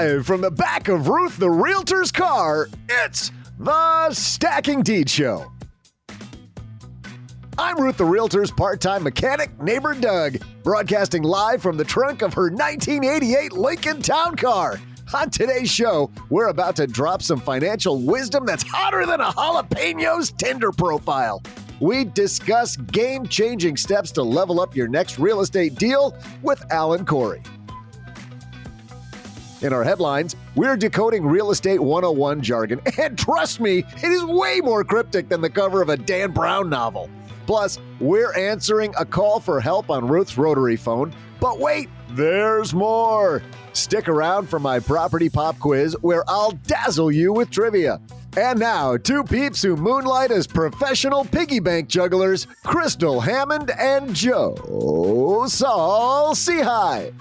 Live from the back of Ruth the Realtor's car, it's the Stacking Deed Show. I'm Ruth the Realtor's part-time mechanic, neighbor Doug, broadcasting live from the trunk of her 1988 Lincoln Town Car. On today's show, we're about to drop some financial wisdom that's hotter than a jalapeno's Tinder profile. We discuss game-changing steps to level up your next real estate deal with Alan Corey. In our headlines, we're decoding real estate 101 jargon, and trust me, it is way more cryptic than the cover of a Dan Brown novel. Plus, we're answering a call for help on Ruth's Rotary phone. But wait, there's more. Stick around for my property pop quiz where I'll dazzle you with trivia. And now, two peeps who moonlight as professional piggy bank jugglers, Crystal Hammond and Joe Saul-Sehi.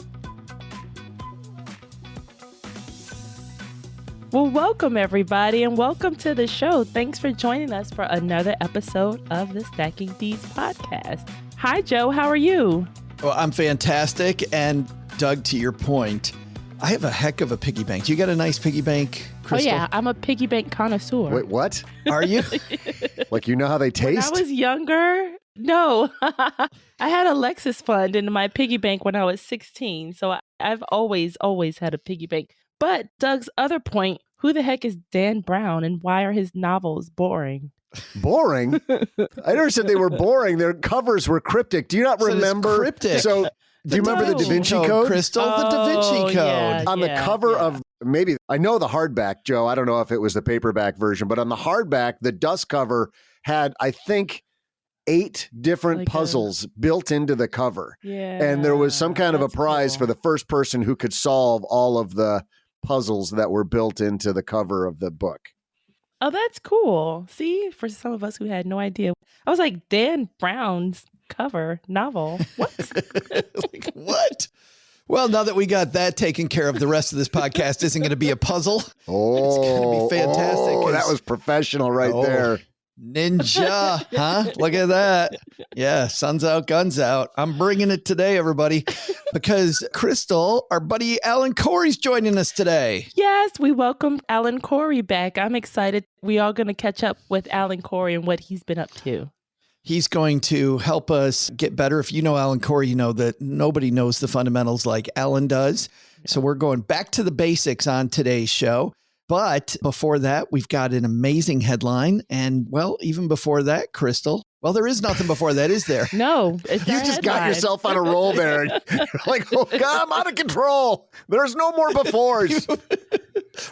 Well, welcome everybody, and welcome to the show. Thanks for joining us for another episode of the Stacking Deeds podcast. Hi, Joe. How are you? Well, I'm fantastic. And Doug, to your point, I have a heck of a piggy bank. You got a nice piggy bank, Crystal? Oh, yeah. I'm a piggy bank connoisseur. Wait, what? Are you? Like, you know how they taste? When I was younger, no. I had a Lexus fund in my piggy bank when I was 16. So I've always had a piggy bank. But Doug's other point, who the heck is Dan Brown and why are his novels boring? Boring? I never said they were boring. Their covers were cryptic. Do you not remember? Cryptic. So, do you remember the Da Vinci Code? Crystal, the Da Vinci Code. Yeah, on the cover of, maybe, I know the hardback, Joe. I don't know if it was the paperback version, but on the hardback, the dust cover had, I think, 8 different puzzles built into the cover. Yeah. And there was some kind of a prize for the first person who could solve all of the puzzles that were built into the cover of the book. Oh, that's cool. See, for some of us who had no idea. I was like, Dan Brown's cover novel. What? Like, what? Well, now that we got that taken care of, the rest of this podcast isn't going to be a puzzle. Oh, it's going to be fantastic. Oh, that was professional right there. Ninja, huh? Look at that. Yeah, sun's out, guns out. I'm bringing it today, everybody, because Crystal, our buddy Alan Corey's joining us today. Yes, we welcome Alan Corey back. I'm excited. We are going to catch up with Alan Corey and what he's been up to. He's going to help us get better. If you know Alan Corey, you know that nobody knows the fundamentals like Alan does. So we're going back to the basics on today's show. But before that, we've got an amazing headline. And, well, even before that, Crystal, well, there is nothing before that, is there? No. It's you just got yourself on a roll there. You're like, oh, God, I'm out of control. There's no more befores.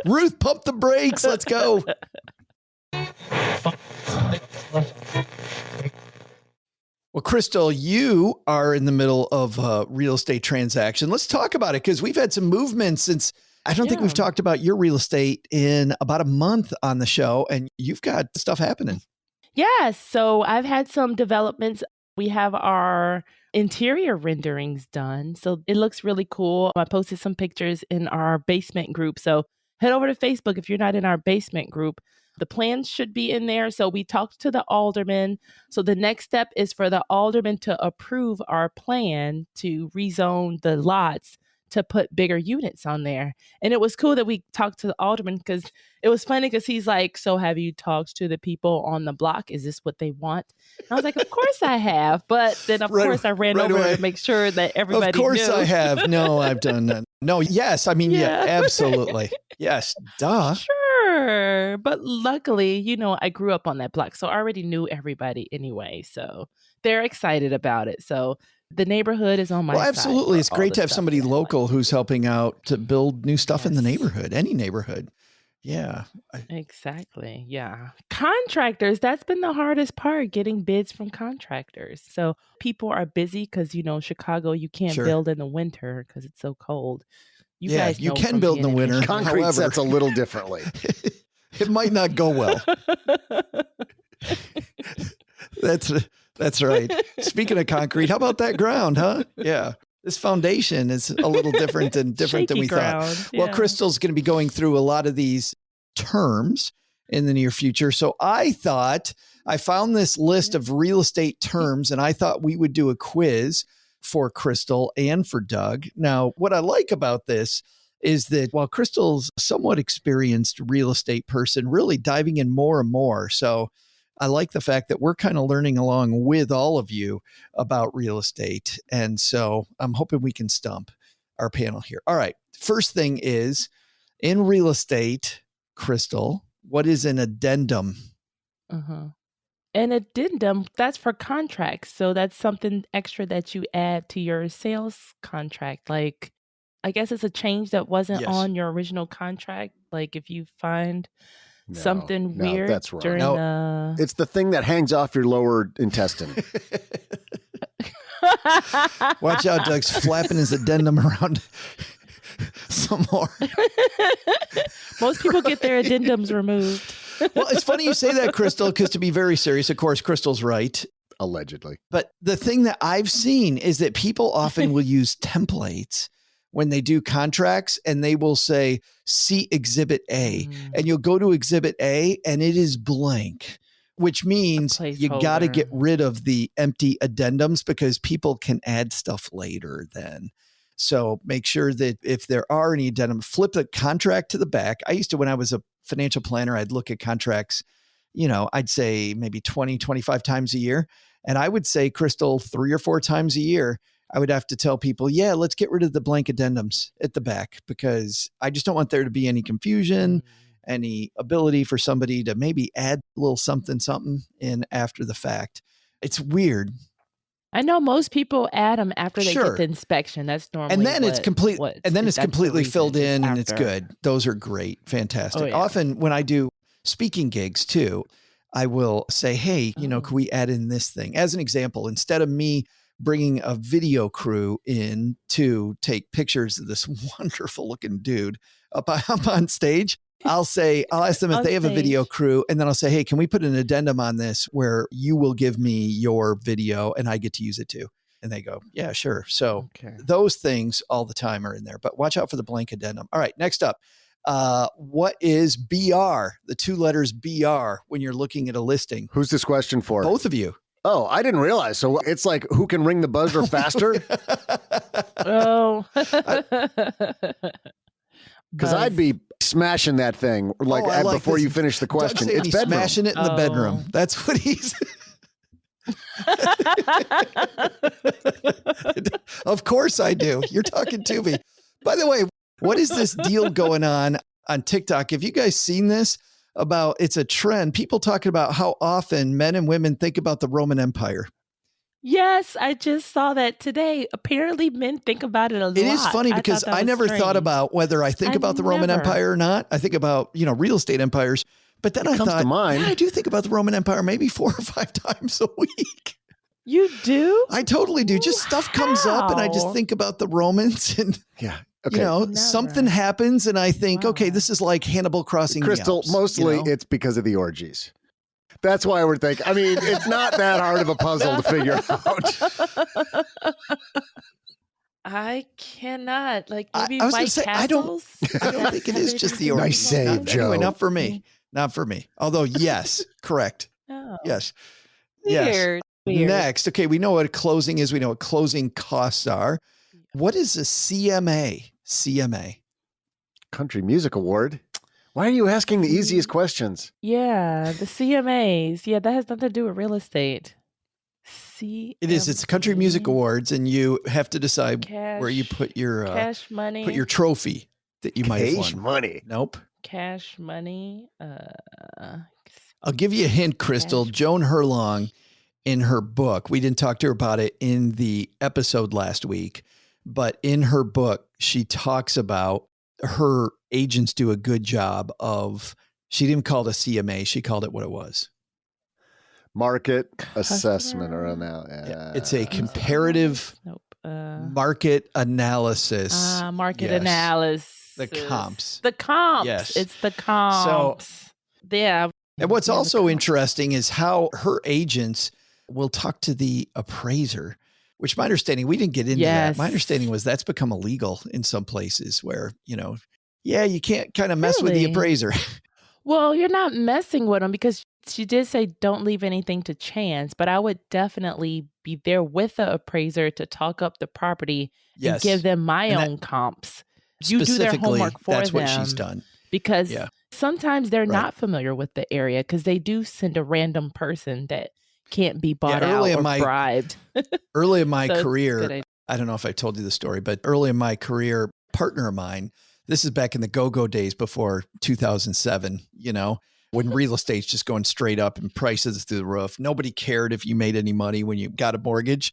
Ruth, pump the brakes. Let's go. Well, Crystal, you are in the middle of a real estate transaction. Let's talk about it because we've had some movement since I don't think we've talked about your real estate in about a month on the show, and you've got stuff happening. Yes. So I've had some developments. We have our interior renderings done. So it looks really cool. I posted some pictures in our basement group. So head over to Facebook if you're not in our basement group. The plans should be in there. So we talked to the alderman. So the next step is for the alderman to approve our plan to rezone the lots to put bigger units on there. And it was cool that we talked to the alderman because it was funny because he's like, so have you talked to the people on the block? Is this what they want? And I was like, of course I have. But then of course I ran over to make sure that everybody knew. Of course I have. No, I've done that. No, yes. I mean, yeah, absolutely. Yes. Duh. Sure. But luckily, you know, I grew up on that block. So I already knew everybody anyway. So they're excited about it. So the neighborhood is on my side. Well, absolutely. It's great to have somebody local who's helping out to build new stuff in the neighborhood, any neighborhood. Yeah. Exactly. Yeah. Contractors, that's been the hardest part, getting bids from contractors. So people are busy because, you know, Chicago, you can't build in the winter because it's so cold. You guys you can build in the winter. Concrete however, sets a little differently. It might not go well. That's right. Speaking of concrete, how about that ground, huh? Yeah. This foundation is a little different than we thought. Yeah. Well, Crystal's going to be going through a lot of these terms in the near future. So I found this list of real estate terms, and I thought we would do a quiz for Crystal and for Doug. Now, what I like about this is that while Crystal's a somewhat experienced real estate person, really diving in more and more. So I like the fact that we're kind of learning along with all of you about real estate. And so I'm hoping we can stump our panel here. All right. First thing is, in real estate, Crystal, what is an addendum? An addendum, that's for contracts. So that's something extra that you add to your sales contract. Like, I guess it's a change that wasn't Yes. on your original contract. Like if you find something No, weird that's wrong. during No. the... It's the thing that hangs off your lower intestine. Watch out, Doug's flapping his addendum around some more. Most people get their addendums removed. Well, it's funny you say that, Crystal, because to be very serious, of course, Crystal's right. Allegedly. But the thing that I've seen is that people often will use templates when they do contracts, and they will say, see Exhibit A. And you'll go to Exhibit A and it is blank, which means you got to get rid of the empty addendums because people can add stuff later then. So make sure that if there are any addendum, flip the contract to the back. I used to, when I was a financial planner, I'd look at contracts, I'd say maybe 20, 25 times a year. And I would say, Crystal, 3 or 4 times a year, I would have to tell people, yeah, let's get rid of the blank addendums at the back because I just don't want there to be any confusion, any ability for somebody to maybe add a little something in after the fact. It's weird. I know most people add them after they get the inspection. That's normally and then it's completely filled in and it's good. Those are great. Fantastic. Oh, yeah. Often when I do speaking gigs too, I will say, hey, can we add in this thing? As an example, instead of me bringing a video crew in to take pictures of this wonderful looking dude up on stage, I'll ask them if they have a video crew, and then I'll say, hey, can we put an addendum on this where you will give me your video and I get to use it too? And they go, yeah, sure. So those things all the time are in there, but watch out for the blank addendum. All right, next up, what is BR? The 2 letters BR when you're looking at a listing. Who's this question for? Both of you. Oh, I didn't realize. So it's like who can ring the buzzer faster? Oh. Because I'd be smashing that thing before you finish the question. It's bedroom. Smashing it in the bedroom. That's what he's. Of course I do. You're talking to me. By the way, what is this deal going on TikTok? Have you guys seen this? It's a trend. People talking about how often men and women think about the Roman Empire. Yes, I just saw that today. Apparently men think about it a lot. It is funny because I never thought about whether I think about the Roman Empire or not. I think about, real estate empires. But then I thought, to mind. Yeah, I do think about the Roman Empire maybe 4 or 5 times a week. You do? I totally do. Just stuff comes up and I just think about the Romans and something happens and I think, okay, this is like Hannibal crossing Crystal, the Alps, mostly it's because of the orgies. That's why we're thinking. I mean, it's not that hard of a puzzle to figure out. I cannot. Like maybe I was White gonna say, Castles? I don't think it is just the orgies. Nice save, Joe. Anyway, not for me. Not for me. Although, yes, correct. Oh. Yes. Weird. Next, okay, we know what a closing is. We know what closing costs are. What is a CMA? CMA. Country Music Award. Why are you asking the easiest questions? Yeah, the CMAs. Yeah, that has nothing to do with real estate. It is. It's Country Music Awards, and you have to decide where you put your cash money, put your trophy that you might have won. Cash money. Nope. Cash money. I'll give you a hint, Crystal. Joan Herlong, in her book, we didn't talk to her about it in the episode last week, but in her book, she talks about her agents do a good job of, she didn't call it a CMA. She called it what it was. Market assessment or it's a comparative market analysis. Market analysis. The comps. The comps. Yes. It's the comps. So, yeah. And what's also interesting is how her agents will talk to the appraiser, which my understanding, we didn't get into that. My understanding was that's become illegal in some places where, you can't kind of mess with the appraiser. Well, you're not messing with them because she did say don't leave anything to chance, but I would definitely be there with the appraiser to talk up the property and give them my own comps. you do their homework for that's them. what she's done. Because Yeah. sometimes they're Right. not familiar with the area because they do send a random person that can't be bought out early or in my- bribed. Early in my So it's a good career, idea. I don't know if I told you the story, but early in my career, partner of mine, this is back in the go-go days before 2007, when real estate's just going straight up and prices through the roof. Nobody cared if you made any money when you got a mortgage.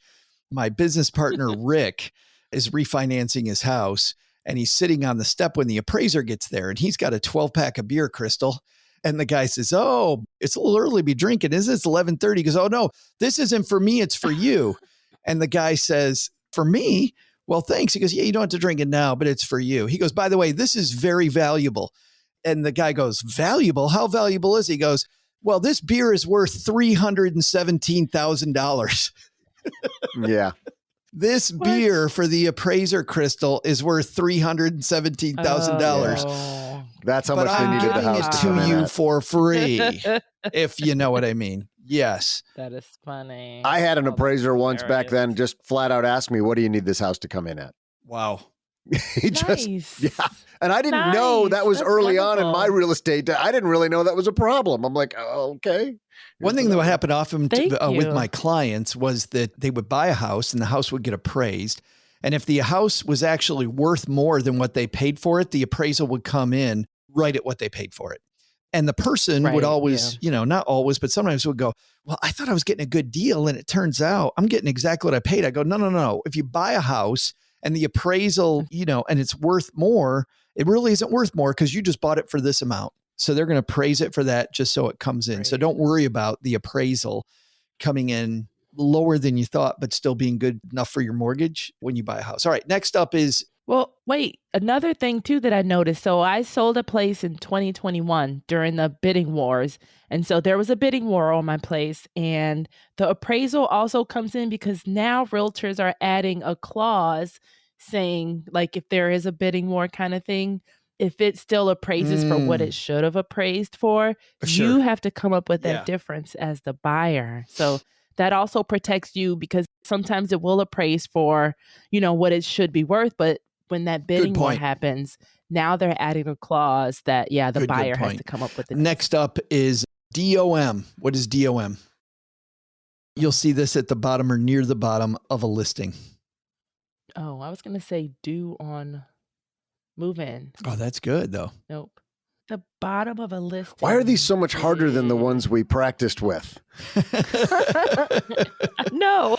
My business partner, Rick, is refinancing his house, and he's sitting on the step when the appraiser gets there, and he's got a 12-pack of beer, Crystal. And the guy says, "Oh, it's a little early to be drinking. Isn't it? It's 11:30. He goes, "Oh, no, this isn't for me. It's for you." And the guy says, "For me? Well, thanks." He goes, "Yeah, you don't have to drink it now, but it's for you." He goes, "By the way, this is very valuable." And the guy goes, "Valuable? How valuable is it?" He goes, "Well, this beer is worth $317,000. Yeah. This beer for the appraiser, Crystal, is worth $317,000. Oh. That's how But much they I'm needed the giving house it to to come in you at. for free, if you know what I mean. Yes. That is funny. I had an Oh, that's appraiser once back then hilarious. just flat out ask me, "What do you need this house to come in at?" Wow. He just, Nice. yeah. And I didn't know Nice. that was That's early on in my wonderful. real estate. I didn't really know that was a problem. I'm like, "Oh, okay." One thing that would happen often Thank with you. my clients was that they would buy a house and the house would get appraised. And if the house was actually worth more than what they paid for it, the appraisal would come in right at what they paid for it. And the person would Right, always, not always, but sometimes would go, "Well, I thought I was getting a good deal. And it turns out I'm getting exactly what I paid." I go, no. If you buy a house and the appraisal, and it's worth more, it really isn't worth more because you just bought it for this amount. So they're going to appraise it for that just so it comes in. So Right. don't worry about the appraisal coming in lower than you thought, but still being good enough for your mortgage when you buy a house. All right. Next up is, Well, wait, another thing too that I noticed. So I sold a place in 2021 during the bidding wars. And so there was a bidding war on my place. And the appraisal also comes in because now realtors are adding a clause saying, like, if there is a bidding war kind of thing, if it still appraises for what it should have appraised for, Sure. you have to come up with Yeah. that difference as the buyer. So that also protects you because sometimes it will appraise for, what it should be worth. But when that bidding war point. happens, now they're adding a clause that, the Good buyer has point. to come up with it. Next up is DOM. What is DOM? You'll see this at the bottom or near the bottom of a listing. Oh, I was going to say due on move in. Oh, that's good though. Nope. The bottom of a listing. Why are these so much harder than the ones we practiced with? No.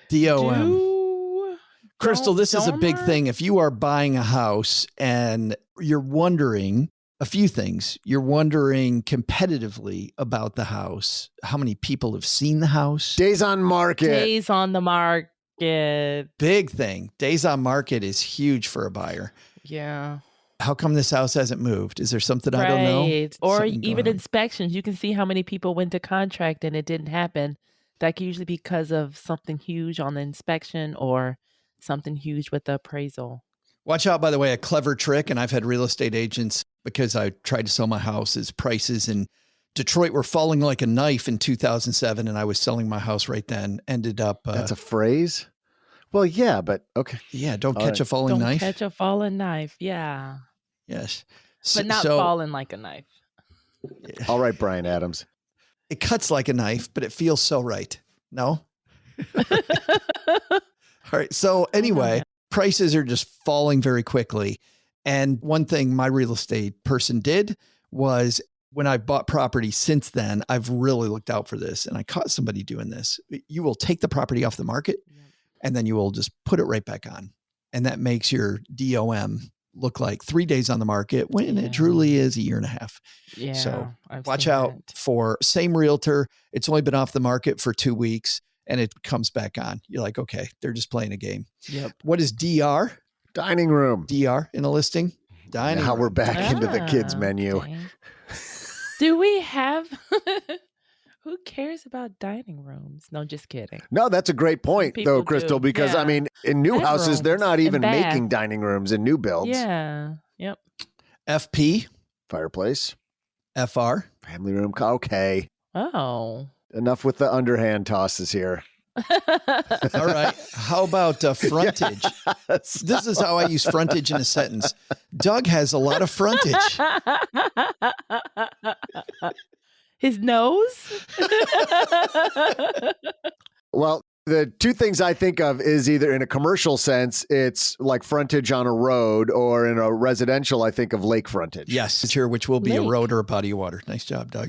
DOM. Do- Crystal, don't- this is a big Dormer? thing. If you are buying a house and you're wondering a few things, you're wondering competitively about the house, how many people have seen the house? Days on market. Days on the market. Big thing. Days on market is huge for a buyer. Yeah. How come this house hasn't moved? Is there something I don't know? Right. Or Something going even on? inspections. You can see how many people went to contract and it didn't happen. That could usually be because of something huge on the inspection or something huge with the appraisal. Watch out, by the way, a clever trick, and I've had real estate agents, because I tried to sell my house, is prices in Detroit were falling like a knife in 2007, and I was selling my house right then. Ended up... That's a phrase? Well, yeah, but okay. Yeah, don't All catch right. a falling Don't knife. catch a falling knife. Yeah. Yes. But not So falling like a knife. All right, Brian Adams. it cuts like a knife, but it feels so right. No? All right. So anyway, prices are just falling very quickly. And one thing my real estate person did was, when I bought property since then, I've really looked out for this, and I caught somebody doing this. You will take the property off the market and then you will just put it right back on. And that makes your DOM look like 3 days on the market when it truly is a year and a half. Yeah. So I've watch seen out that. for same realtor. It's only been off the market for 2 weeks and it comes back on. You're like, okay, they're just playing a game. Yep. What is DR? Dining room. DR in a listing? Dining Now room. we're back into the kids Ah, menu. dang. Do we have... Who cares about dining rooms? No, just kidding. No, that's a great point, people though, do. Crystal, because I Yeah. mean, in new houses, they're not Bedrooms even and bath. making dining rooms in new builds. Yeah. Yep. FP, Fireplace, FR. family room. Okay. Oh. Enough with the underhand tosses here. All right. How about frontage? Yes. This is how I use frontage in a sentence. Doug has a lot of frontage. His nose? Well, the two things I think of is either in a commercial sense, it's like frontage on a road, or in a residential, I think of lake frontage. Yes, it's here, which will be a Lake. road or a body of water. Nice job, Doug.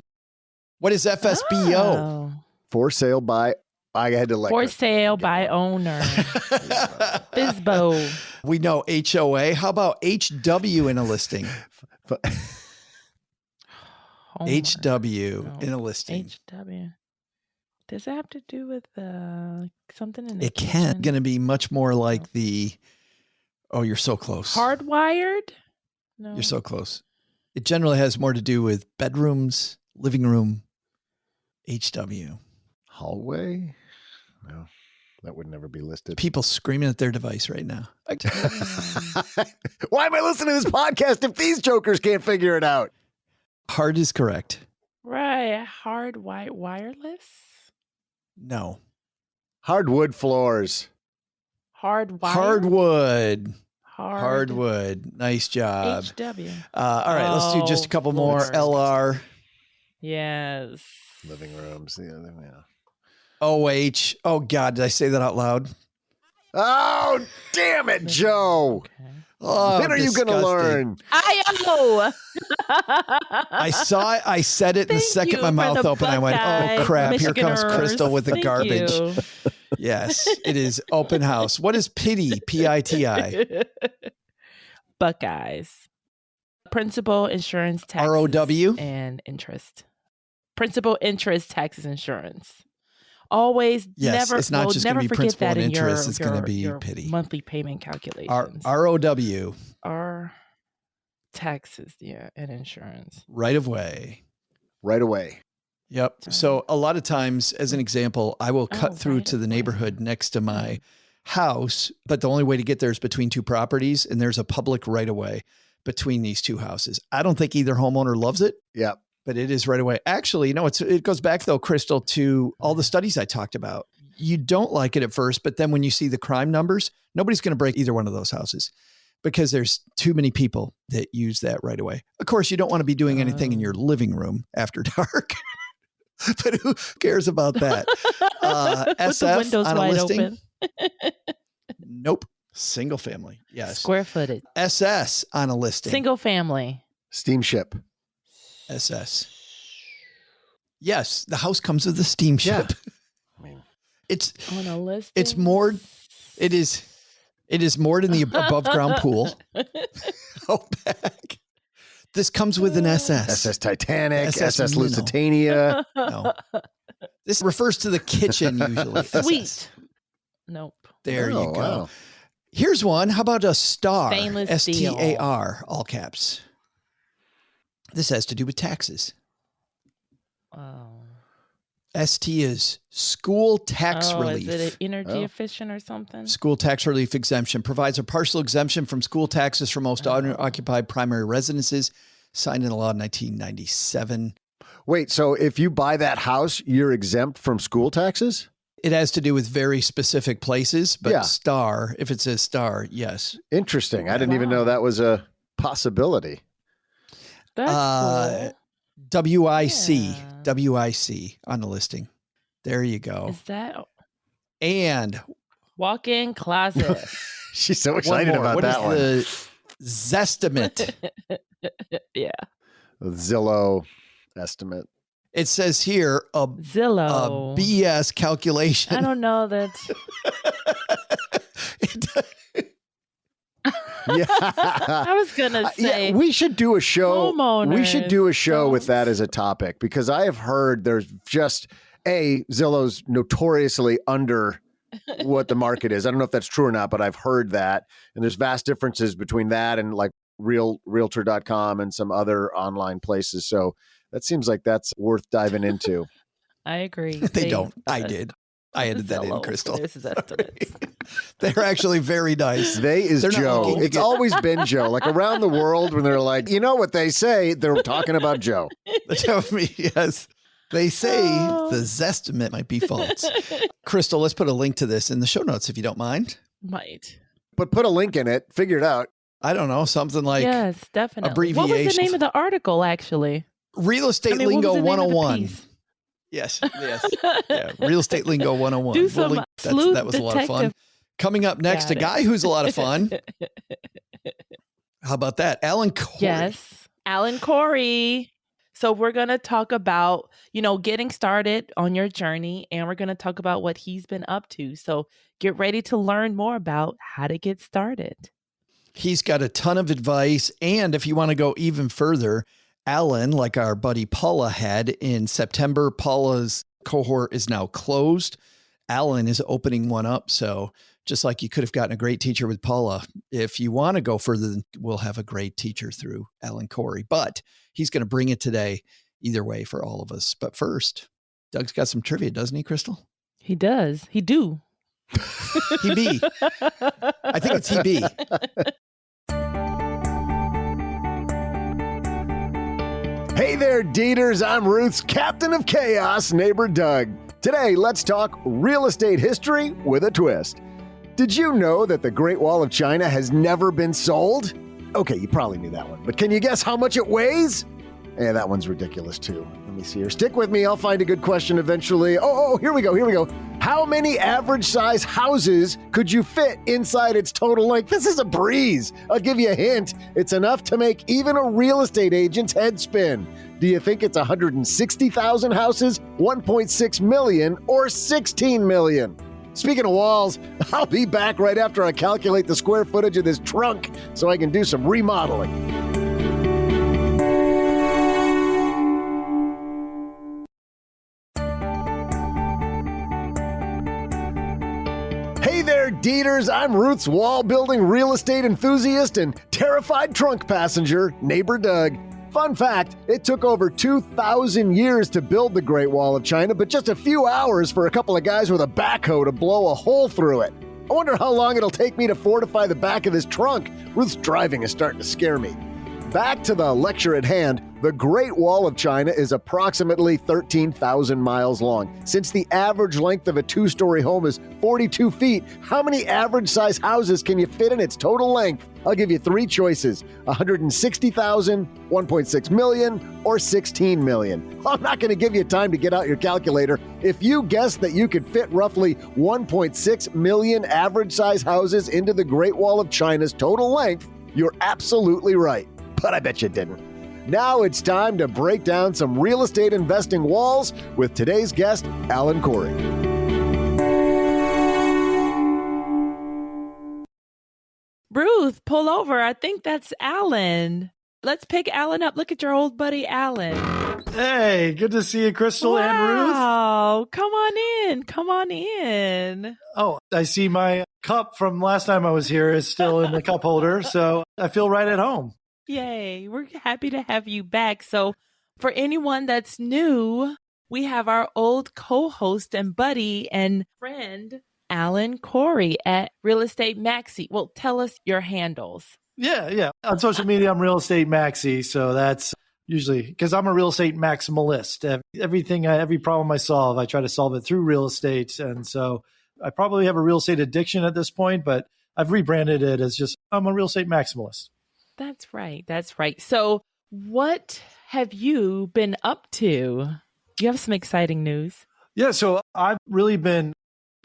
What is FSBO? Oh. For sale by, I had to let For Kristen sale get by one. owner. FSBO. We know HOA. How about HW in a listing? Homer. HW No. in a listing. HW. Does it have to do with something in the It can kitchen? going to be much more like you're so close. Hardwired? No. You're so close. It generally has more to do with bedrooms, living room, HW. Hallway? No, that would never be listed. People screaming at their device right now. Why am I listening to this podcast if these jokers can't figure it out? Hard is correct. Right. Hard wireless? No. Hardwood floors. Hard wire? Hardwood. Hard. Hardwood. Nice job. HW. All right, let's do just a couple more. Lord. LR. Yes. Living rooms. Yeah. OH. Oh, God, did I say that out loud? Oh, damn it, Joe. Okay. Oh, When are you going to disgusting. learn? I I saw it. I said it the second my mouth opened. I went, oh, crap. Here comes Crystal with the garbage. Yes, it is open house. What is pity? PITI. Buckeyes. Principal, insurance, taxes, ROW? and interest. Principal, interest, taxes, insurance. Always, Yes, never, it's not just never gonna be forget principal that and in interest, your, it's gonna be your pity. monthly payment calculations. ROW. Our taxes, yeah, and insurance. Right of way. Right away. Yep. So a lot of times, as an example, I will cut through right to of the way. neighborhood next to my house, but the only way to get there is between two properties, and there's a public right of way between these two houses. I don't think either homeowner loves it, Yeah. but it is right away. Actually, it goes back though, Crystal, to all the studies I talked about. You don't like it at first, but then when you see the crime numbers, nobody's going to break either one of those houses because there's too many people that use that right away. Of course, you don't want to be doing anything in your living room after dark, but who cares about that? With the SF windows on a wide listing? open. Nope. Single family. Yes. Square footage. SS on a listing. Single family. Steamship. SS. Yes, the house comes with a steamship. I mean, It's On a list. It's more. It is moored in the above ground pool. Out back. This comes with an SS. SS Titanic, SS Minnow. Lusitania. No. This refers to the kitchen usually. Sweet. SS. Nope. There you Oh, go. wow. Here's one. How about a star? Stainless steel. STAR, all caps. This has to do with taxes. Oh. ST is school tax relief. Is it energy Oh. efficient or something? School tax relief exemption provides a partial exemption from school taxes for most owner-occupied primary residences. Signed into law in 1997. Wait, so if you buy that house, you're exempt from school taxes? It has to do with very specific places, but Yeah. star, if it says star, yes. Interesting. I didn't even know that was a possibility. That's cool. WIC, Yeah. WIC on the listing. There you go. Is that And walk-in closet? She's so one excited more. about What that is one. the Zestimate? Yeah. Zillow estimate. It says here a Zillow. BS calculation. I don't know that. Yeah. I was gonna say. we should do a show. We should do a show homeowners with that as a topic because I have heard there's just Zillow's notoriously under what the market is. I don't know if that's true or not, but I've heard that. And there's vast differences between that and like realtor.com and some other online places. So that seems like that's worth diving into. I agree. They don't. I did. I added that in, Zillow. Crystal. This is estimates. They're actually very nice. They is They're not Joe. looking to It's get- always been Joe. Like around the world when they're like, you know what they say, they're talking about Joe. Tell me, yes. They say Oh. the Zestimate might be false. Crystal, let's put a link to this in the show notes if you don't mind. Might. But put a link in it. Figure it out. I don't know, something like Yes, definitely. abbreviation. What was the name of the article, actually? Real Estate I mean, what was Lingo the name of the 101. piece? Yes. Yeah, Real Estate Lingo 101. Do some sleuth that was a lot of fun. detective. Coming up next, Got a it. guy who's a lot of fun. How about that? Alan Corey. Yes, Alan Corey. So we're going to talk about, getting started on your journey, and we're going to talk about what he's been up to. So get ready to learn more about how to get started. He's got a ton of advice. And if you want to go even further, Alan, like our buddy Paula had in September, Paula's cohort is now closed. Alan is opening one up. So just like you could have gotten a great teacher with Paula, if you want to go further, we'll have a great teacher through Alan Corey. But he's going to bring it today either way for all of us. But first, Doug's got some trivia, doesn't he, Crystal? He does. He do. He be. I think it's he be. Hey there, Dieters. I'm Ruth's Captain of Chaos, neighbor Doug. Today, let's talk real estate history with a twist. Did you know that the Great Wall of China has never been sold? Okay, you probably knew that one, but can you guess how much it weighs? Yeah, that one's ridiculous too. Let me see here. Stick with me. I'll find a good question eventually. Oh, here we go. How many average size houses could you fit inside its total length? This is a breeze. I'll give you a hint. It's enough to make even a real estate agent's head spin. Do you think it's 160,000 houses, 1.6 million, or 16 million? Speaking of walls, I'll be back right after I calculate the square footage of this trunk so I can do some remodeling. Hey there, Dieters. I'm Ruth's wall-building real estate enthusiast and terrified trunk passenger, neighbor Doug. Fun fact, it took over 2,000 years to build the Great Wall of China, but just a few hours for a couple of guys with a backhoe to blow a hole through it. I wonder how long it'll take me to fortify the back of this trunk. Ruth's driving is starting to scare me. Back to the lecture at hand, the Great Wall of China is approximately 13,000 miles long. Since the average length of a two-story home is 42 feet, how many average-size houses can you fit in its total length? I'll give you three choices: 160,000, 1.6 million, or 16 million. I'm not going to give you time to get out your calculator. If you guessed that you could fit roughly 1.6 million average-size houses into the Great Wall of China's total length, you're absolutely right. But I bet you didn't. Now it's time to break down some real estate investing walls with today's guest, Alan Corey. Ruth, pull over. I think that's Alan. Let's pick Alan up. Look at your old buddy, Alan. Hey, good to see you, Crystal and Ruth. Wow. Come on in. Oh, I see my cup from last time I was here is still in the cup holder, so I feel right at home. Yay. We're happy to have you back. So for anyone that's new, we have our old co-host and buddy and friend, Alan Corey at Real Estate Maxi. Well, tell us your handles. Yeah. On social media, I'm Real Estate Maxi, so that's usually because I'm a real estate maximalist. Every problem I solve, I try to solve it through real estate. And so I probably have a real estate addiction at this point, but I've rebranded it as just I'm a real estate maximalist. That's right. So what have you been up to? You have some exciting news. Yeah, so I've really been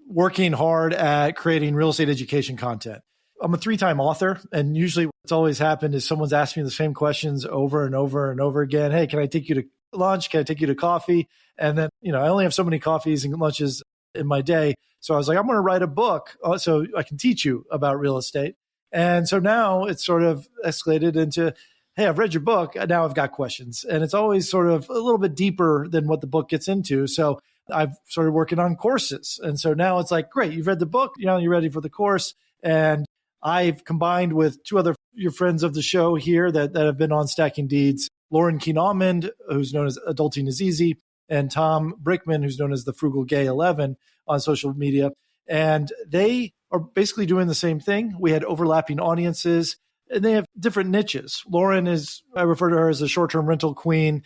working hard at creating real estate education content. I'm a 3-time author, and usually what's always happened is someone's asked me the same questions over and over and over again. Hey, can I take you to lunch? Can I take you to coffee? And then, I only have so many coffees and lunches in my day. So I was like, I'm going to write a book so I can teach you about real estate. And so now it's sort of escalated into, hey, I've read your book. Now I've got questions. And it's always sort of a little bit deeper than what the book gets into. So I've started working on courses. And so now it's like, great, you've read the book. You're ready for the course. And I've combined with two other your friends of the show here that have been on Stacking Deeds, Lauren Keen-Almond, who's known as Adulting is Easy, and Tom Brickman, who's known as the Frugal Gay 11 on social media. And they are basically doing the same thing. We had overlapping audiences, and they have different niches. Lauren I refer to her as a short-term rental queen.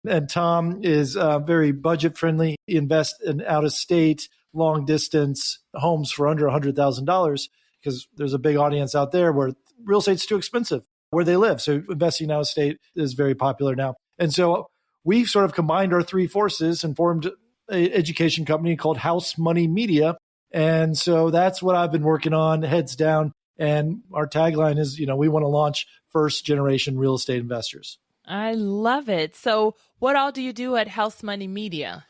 And Tom is very budget friendly. He invests in out of state, long distance homes for under $100,000 because there's a big audience out there where real estate's too expensive where they live. So investing out of state is very popular now. And so we've sort of combined our three forces and formed an education company called House Money Media. And so that's what I've been working on, heads down. And our tagline is, we want to launch first generation real estate investors. I love it. So what all do you do at House Money Media?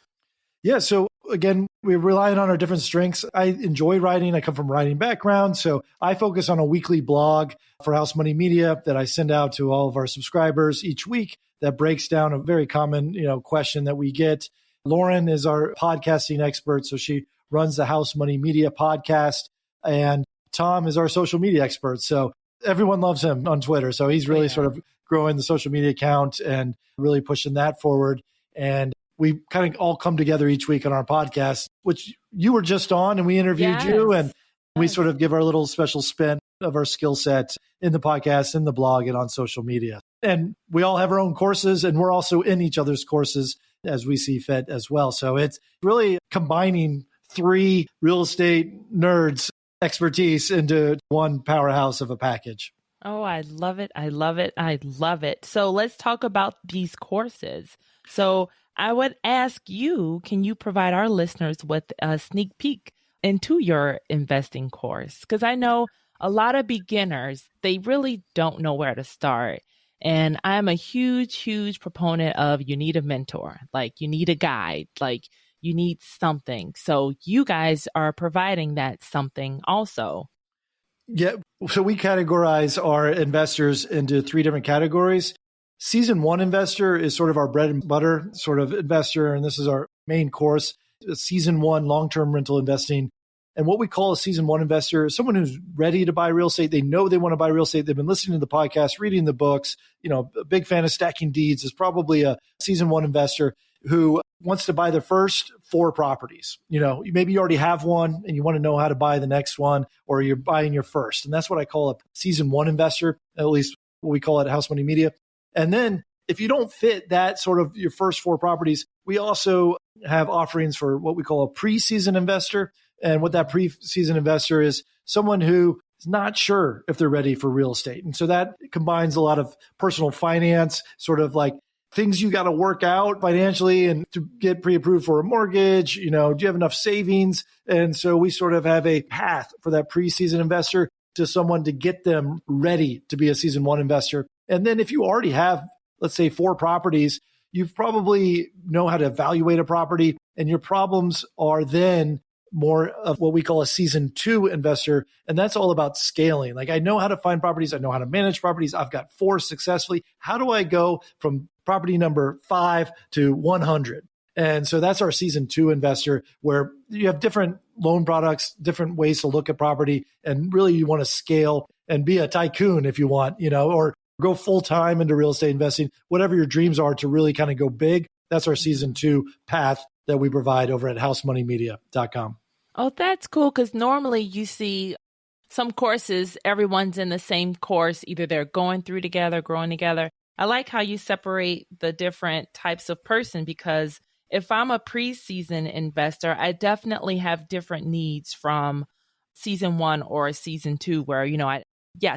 Yeah. So again, we're relying on our different strengths. I enjoy writing. I come from a writing background. So I focus on a weekly blog for House Money Media that I send out to all of our subscribers each week that breaks down a very common, question that we get. Lauren is our podcasting expert. So she runs the House Money Media podcast. And Tom is our social media expert. So everyone loves him on Twitter. So he's really sort of growing the social media account and really pushing that forward. And we kind of all come together each week on our podcast, which you were just on, and we interviewed you, and we sort of give our little special spin of our skill set in the podcast, in the blog, and on social media. And we all have our own courses, and we're also in each other's courses as we see fit as well. So it's really combining three real estate nerds expertise into one powerhouse of a package. Oh, I love it. I love it. I love it. So let's talk about these courses. So I would ask you, can you provide our listeners with a sneak peek into your investing course? Because I know a lot of beginners, they really don't know where to start. And I'm a huge, huge proponent of you need a mentor, like you need a guide, like you need something. So you guys are providing that something also. Yeah. So we categorize our investors into three different categories. Season one investor is sort of our bread and butter sort of investor. And this is our main course, season one, long-term rental investing. And what we call a season one investor is someone who's ready to buy real estate. They know they want to buy real estate. They've been listening to the podcast, reading the books. A big fan of Stacking Deeds is probably a season one investor who wants to buy the first 4 properties. Maybe you already have one and you want to know how to buy the next one, or you're buying your first. And that's what I call a season one investor, at least what we call it at House Money Media. And then if you don't fit that sort of your first 4 properties, we also have offerings for what we call a pre-season investor. And what that pre-season investor is someone who is not sure if they're ready for real estate. And so that combines a lot of personal finance, sort of like things you got to work out financially and to get pre-approved for a mortgage. Do you have enough savings? And so we sort of have a path for that pre-season investor to someone to get them ready to be a season one investor. And then if you already have, let's say 4 properties, you probably know how to evaluate a property, and your problems are then more of what we call a season 2 investor. And that's all about scaling. Like I know how to find properties. I know how to manage properties. I've got 4 successfully. How do I go from property number 5 to 100? And so that's our season 2 investor, where you have different loan products, different ways to look at property. And really you want to scale and be a tycoon if you want, or go full time into real estate investing, whatever your dreams are to really kind of go big. That's our season 2 path that we provide over at housemoneymedia.com. Oh, that's cool. Because normally you see some courses, everyone's in the same course. Either they're going through together, growing together. I like how you separate the different types of person, because if I'm a pre-season investor, I definitely have different needs from season 1 or season 2 where,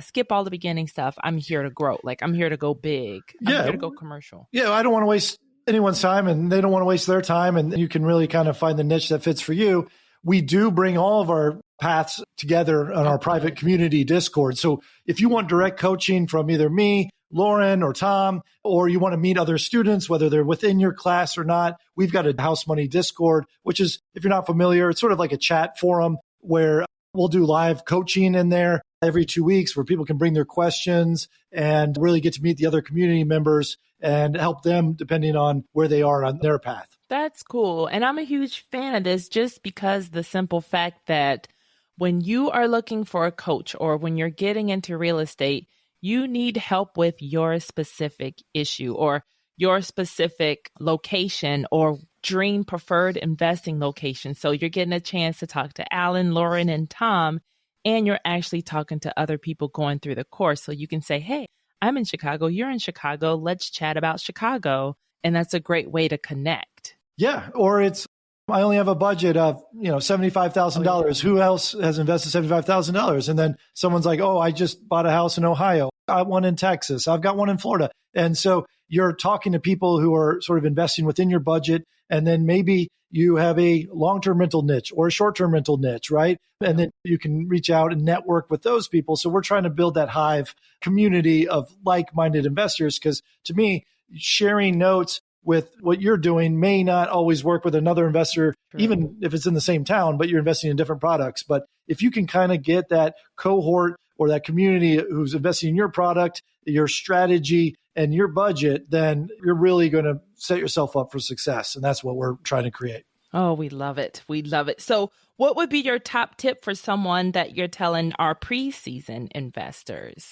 skip all the beginning stuff. I'm here to grow. Like I'm here to go big. I'm here to go commercial. Yeah. I don't want to waste anyone's time and they don't want to waste their time. And you can really kind of find the niche that fits for you. We do bring all of our paths together on our private community Discord. So if you want direct coaching from either me, Lauren, or Tom, or you want to meet other students, whether they're within your class or not, we've got a House Money Discord, which is, if you're not familiar, it's sort of like a chat forum where we'll do live coaching in there every 2 weeks where people can bring their questions and really get to meet the other community members and help them depending on where they are on their path. That's cool. And I'm a huge fan of this just because the simple fact that when you are looking for a coach or when you're getting into real estate, you need help with your specific issue or your specific location or dream preferred investing location. So you're getting a chance to talk to Alan, Lauren, and Tom, and you're actually talking to other people going through the course. So you can say, hey, I'm in Chicago, you're in Chicago, let's chat about Chicago. And that's a great way to connect. Yeah. Or it's, I only have a budget of, $75,000. Oh, yeah. Who else has invested $75,000? And then someone's like, oh, I just bought a house in Ohio. I have one in Texas. I've got one in Florida. And so you're talking to people who are sort of investing within your budget. And then maybe you have a long-term rental niche or a short-term rental niche, right? And then you can reach out and network with those people. So we're trying to build that hive community of like-minded investors, because to me, sharing notes with what you're doing may not always work with another investor, even if it's in the same town, but you're investing in different products. But if you can kind of get that cohort or that community who's investing in your product, your strategy, and your budget, then you're really going to set yourself up for success. And that's what we're trying to create. Oh, we love it. We love it. So what would be your top tip for someone that you're telling our pre-season investors?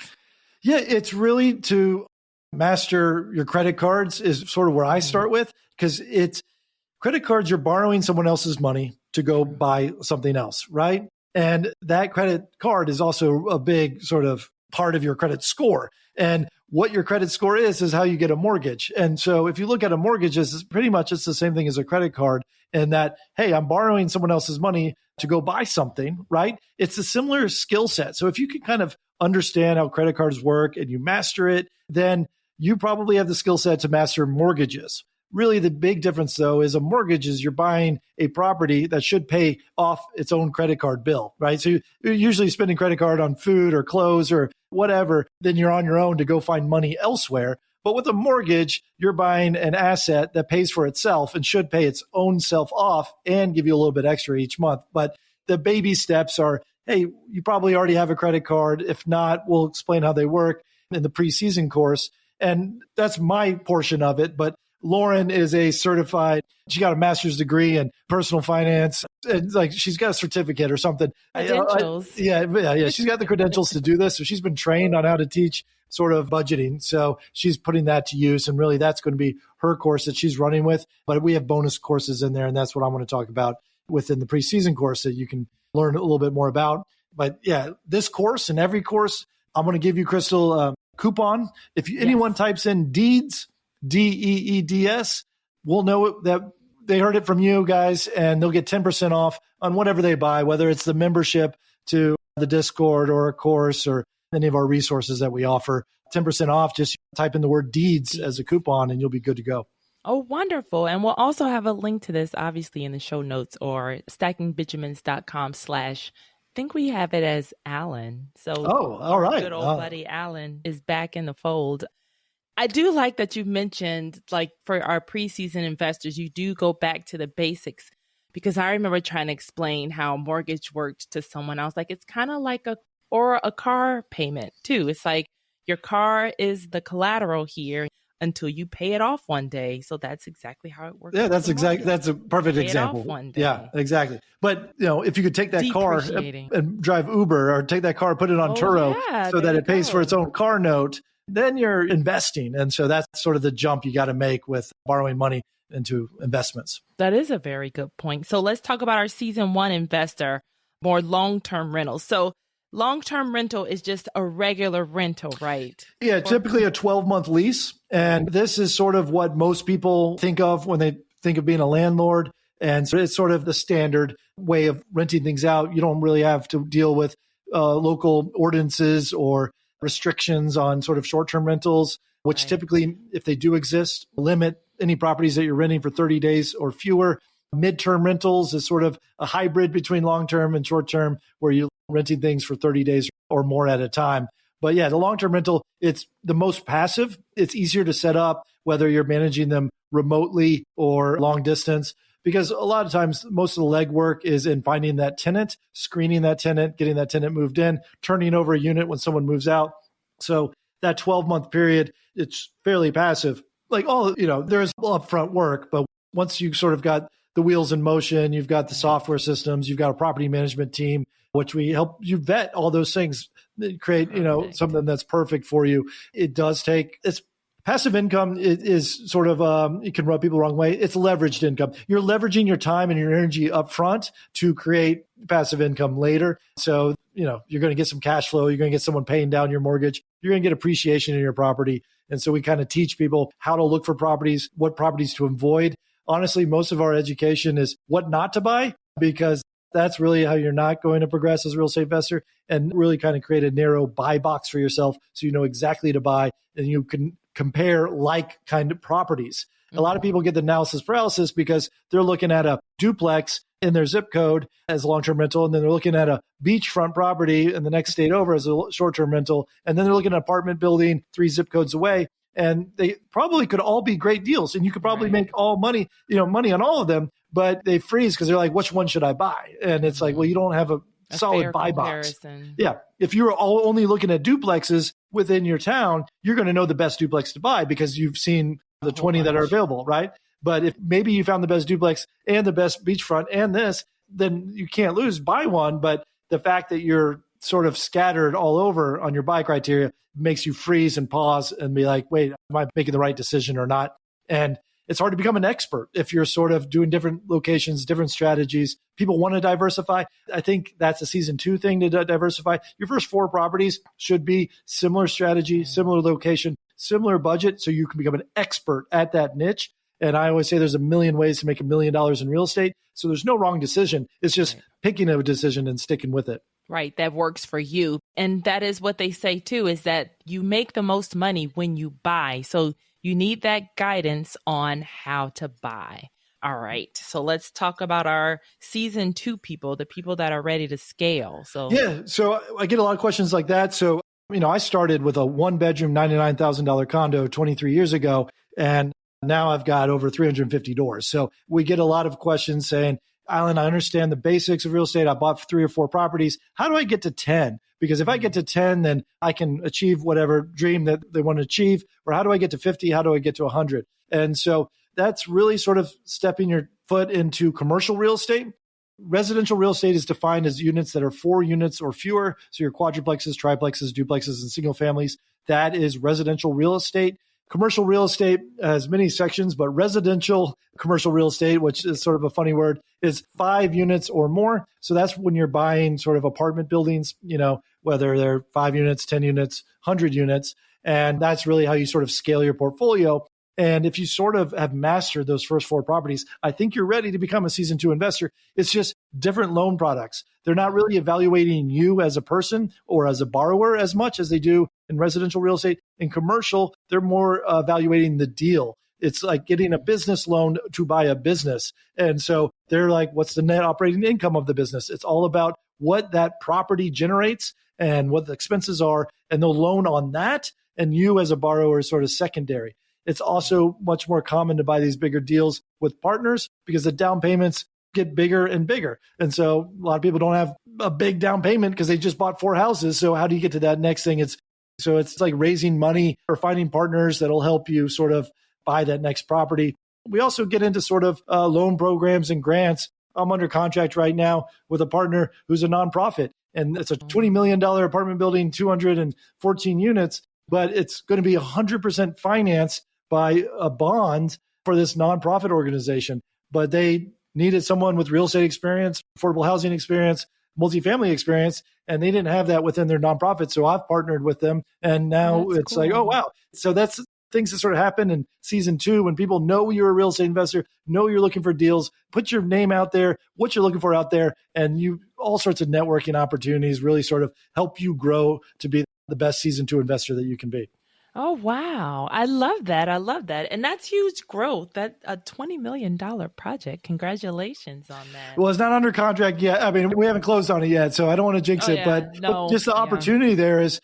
Yeah, it's really to master your credit cards is sort of where I start with, because it's credit cards, you're borrowing someone else's money to go buy something else, right? And that credit card is also a big sort of part of your credit score. And what your credit score is how you get a mortgage. And so if you look at a mortgage, it's pretty much it's the same thing as a credit card, and that, hey, I'm borrowing someone else's money to go buy something, right? It's a similar skill set. So if you can kind of understand how credit cards work and you master it, then you probably have the skill set to master mortgages. Really, the big difference, though, is a mortgage is you're buying a property that should pay off its own credit card bill, right? So you're usually spending credit card on food or clothes or whatever, then you're on your own to go find money elsewhere. But with a mortgage, you're buying an asset that pays for itself and should pay its own self off and give you a little bit extra each month. But the baby steps are, hey, you probably already have a credit card. If not, we'll explain how they work in the preseason course. And that's my portion of it. But Lauren is a certified, she got a master's degree in personal finance. And like she's got a certificate or something. Credentials. Yeah. She's got the credentials to do this. So she's been trained on how to teach sort of budgeting. So she's putting that to use. And really that's going to be her course that she's running with. But we have bonus courses in there. And that's what I want to talk about within the preseason course that you can learn a little bit more about. But yeah, this course and every course, I'm going to give you, Crystal, coupon. If anyone types in DEEDS, DEEDS, we'll know that they heard it from you guys, and they'll get 10% off on whatever they buy, whether it's the membership to the Discord or a course or any of our resources that we offer. 10% off, just type in the word DEEDS as a coupon and you'll be good to go. Oh, wonderful. And we'll also have a link to this, obviously, in the show notes or stackingbenjamins.com/ I think we have it as Alan. So all right. Good old buddy Alan is back in the fold. I do like that you mentioned, like for our preseason investors, you do go back to the basics, because I remember trying to explain how mortgage worked to someone. I was like, it's kind of like a car payment too. It's like your car is the collateral here until you pay it off one day. So that's exactly how it works. Yeah, that's a perfect example. One day. Yeah, exactly. But if you could take that car and drive Uber, or take that car, put it on Turo so that it pays for its own car note, then you're investing. And so that's sort of the jump you got to make with borrowing money into investments. That is a very good point. So let's talk about our season one investor, more long-term rentals. So long-term rental is just a regular rental, right? Yeah, typically a 12-month lease. And this is sort of what most people think of when they think of being a landlord. And so it's sort of the standard way of renting things out. You don't really have to deal with local ordinances or restrictions on sort of short-term rentals, which typically, if they do exist, limit any properties that you're renting for 30 days or fewer. Midterm rentals is sort of a hybrid between long-term and short-term, where you're renting things for 30 days or more at a time. But yeah, the long-term rental, it's the most passive. It's easier to set up, whether you're managing them remotely or long distance, because a lot of times most of the legwork is in finding that tenant, screening that tenant, getting that tenant moved in, turning over a unit when someone moves out. So that 12-month period, it's fairly passive. Like there's upfront work, but once you sort of got the wheels in motion, you've got the software systems, you've got a property management team, which we help you vet all those things, create, something that's perfect for you. It does take, it's passive income is sort of, it can rub people the wrong way. It's leveraged income. You're leveraging your time and your energy up front to create passive income later. So, you're going to get some cash flow. You're going to get someone paying down your mortgage. You're going to get appreciation in your property. And so we kind of teach people how to look for properties, what properties to avoid. Honestly, most of our education is what not to buy, because that's really how you're not going to progress as a real estate investor, and really kind of create a narrow buy box for yourself so you know exactly to buy and you can compare like kind of properties. A lot of people get the analysis paralysis because they're looking at a duplex in their zip code as a long-term rental, and then they're looking at a beachfront property in the next state over as a short-term rental, and then they're looking at an apartment building 3 zip codes away, and they probably could all be great deals, and you could probably make all money on all of them, but they freeze because they're like, which one should I buy? And it's like, well, you don't have a solid buy comparison box. Yeah. If you're only looking at duplexes within your town, you're going to know the best duplex to buy because you've seen the 20 that are available, right? But if maybe you found the best duplex and the best beachfront and this, then you can't lose, buy one. But the fact that you're sort of scattered all over on your buy criteria makes you freeze and pause and be like, wait, am I making the right decision or not? And it's hard to become an expert if you're sort of doing different locations, different strategies. People want to diversify. I think that's a season 2 thing to diversify. Your first 4 properties should be similar strategy, similar location, similar budget, so you can become an expert at that niche. And I always say there's a million ways to make $1 million in real estate. So there's no wrong decision. It's just picking a decision and sticking with it. Right. That works for you. And that is what they say too, is that you make the most money when you buy. So you need that guidance on how to buy. All right. So let's talk about our season 2 people, the people that are ready to scale. So I get a lot of questions like that. So, I started with a 1-bedroom, $99,000 condo 23 years ago, and now I've got over 350 doors. So we get a lot of questions saying, Alan, I understand the basics of real estate. I bought 3 or 4 properties. How do I get to 10? Because if I get to 10, then I can achieve whatever dream that they want to achieve. Or how do I get to 50? How do I get to 100? And so that's really sort of stepping your foot into commercial real estate. Residential real estate is defined as units that are 4 units or fewer. So your quadruplexes, triplexes, duplexes, and single families. That is residential real estate. Commercial real estate has many sections, but residential commercial real estate, which is sort of a funny word, is 5 units or more. So that's when you're buying sort of apartment buildings, whether they're 5 units, 10 units, 100 units. And that's really how you sort of scale your portfolio. And if you sort of have mastered those first 4 properties, I think you're ready to become a season 2 investor. It's just different loan products. They're not really evaluating you as a person or as a borrower as much as they do in residential real estate. In commercial, they're more evaluating the deal. It's like getting a business loan to buy a business. And so they're like, what's the net operating income of the business? It's all about what that property generates and what the expenses are, and they'll loan on that. And you as a borrower is sort of secondary. It's also much more common to buy these bigger deals with partners because the down payments get bigger and bigger. And so a lot of people don't have a big down payment because they just bought 4 houses. So how do you get to that next thing? It's like raising money or finding partners that'll help you sort of buy that next property. We also get into sort of loan programs and grants. I'm under contract right now with a partner who's a nonprofit, and it's a $20 million apartment building, 214 units, but it's going to be 100% financed by a bond for this nonprofit organization. But they needed someone with real estate experience, affordable housing experience, multifamily experience, and they didn't have that within their nonprofit. So I've partnered with them, and now it's cool. Like, oh, wow. So that's things that sort of happen in season 2 when people know you're a real estate investor, know you're looking for deals, put your name out there, what you're looking for out there, and all sorts of networking opportunities really sort of help you grow to be the best season 2 investor that you can be. Oh, wow. I love that. And that's huge growth. That's a $20 million project. Congratulations on that. Well, it's not under contract yet. I mean, we haven't closed on it yet, so I don't want to jinx it. But just the opportunity there is,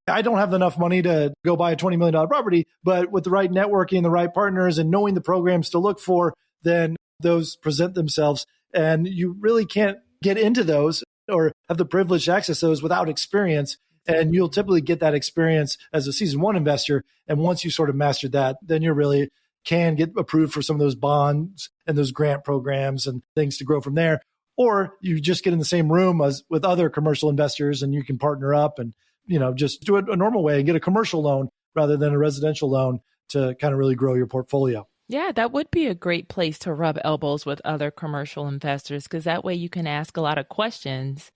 I don't have enough money to go buy a $20 million property, but with the right networking, the right partners, and knowing the programs to look for, then those present themselves. And you really can't get into those or have the privileged access to those without experience. And you'll typically get that experience as a season 1 investor. And once you sort of mastered that, then you really can get approved for some of those bonds and those grant programs and things to grow from there. Or you just get in the same room as with other commercial investors and you can partner up and, just do it a normal way and get a commercial loan rather than a residential loan to kind of really grow your portfolio. Yeah, that would be a great place to rub elbows with other commercial investors because that way you can ask a lot of questions